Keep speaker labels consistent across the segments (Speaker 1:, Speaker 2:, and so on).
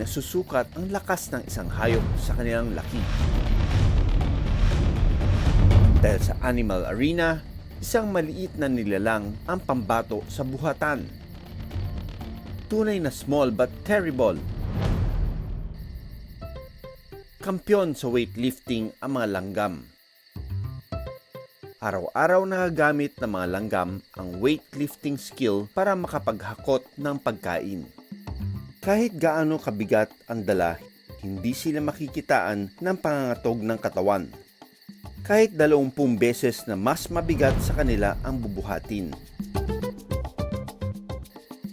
Speaker 1: nasusukat ang lakas ng isang hayop sa kanilang laki. Dahil sa Animal Arena, isang maliit na nilalang ang pambato sa buhatan. Tunay na small but terrible. Kampyon sa weightlifting ang mga langgam. Araw-araw nagagamit ng mga langgam ang weightlifting skill para makapaghakot ng pagkain. Kahit gaano kabigat ang dala, hindi sila makikitaan ng pangangatog ng katawan. Kahit 20 beses na mas mabigat sa kanila ang bubuhatin.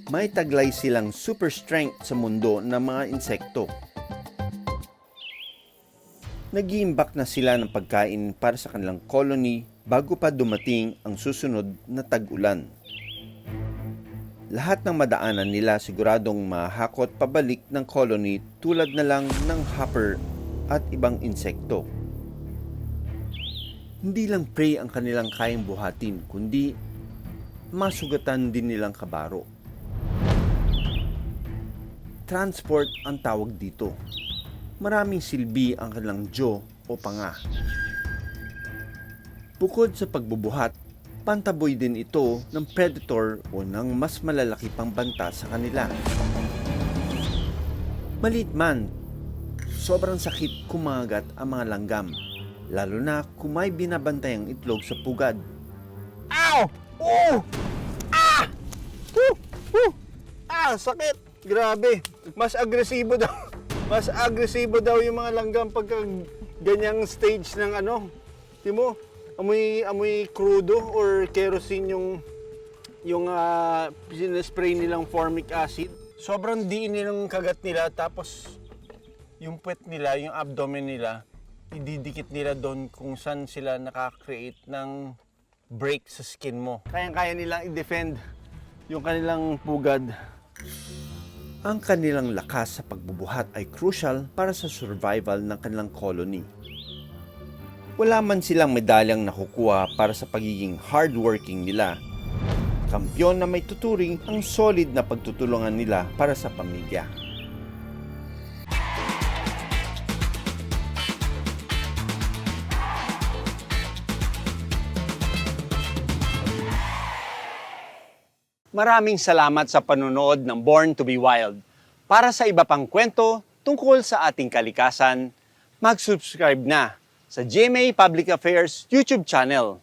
Speaker 1: May taglay silang super strength sa mundo ng mga insekto. Nag-iimbak na sila ng pagkain para sa kanilang colony bago pa dumating ang susunod na tag-ulan. Lahat ng madaanan nila siguradong mahakot pabalik ng colony tulad na lang ng hopper at ibang insekto. Hindi lang prey ang kanilang kayang buhatin, kundi masugatan din nilang kabaro. Transport ang tawag dito. Maraming silbi ang kanilang jaw o panga. Bukod sa pagbubuhat, pantaboy din ito ng predator o ng mas malalaki pang banta sa kanila. Maliit man, sobrang sakit kumagat ang mga langgam, lalo na kung may binabantay ang itlog sa pugad.
Speaker 2: Ow! Oh! Ah! Ah, sakit! Grabe. Mas agresibo daw. Mas agresibo daw yung mga langgam pagka ganyang stage ng ano. Timo, amoy crudo or kerosene yung spray nilang formic acid. Sobrang diin nilang kagat nila, tapos yung puwet nila, yung abdomen nila, ididikit nila doon kung saan sila nakakreate ng break sa skin mo. Kayang-kaya nilang i-defend yung kanilang pugad.
Speaker 1: Ang kanilang lakas sa pagbubuhat ay crucial para sa survival ng kanilang colony. Wala man silang medalyang nakukuha para sa pagiging hardworking nila. Kampyon na may tuturing ang solid na pagtutulungan nila para sa pamilya.
Speaker 2: Maraming salamat sa panonood ng Born to be Wild. Para sa iba pang kwento tungkol sa ating kalikasan, mag-subscribe na sa GMA Public Affairs YouTube channel.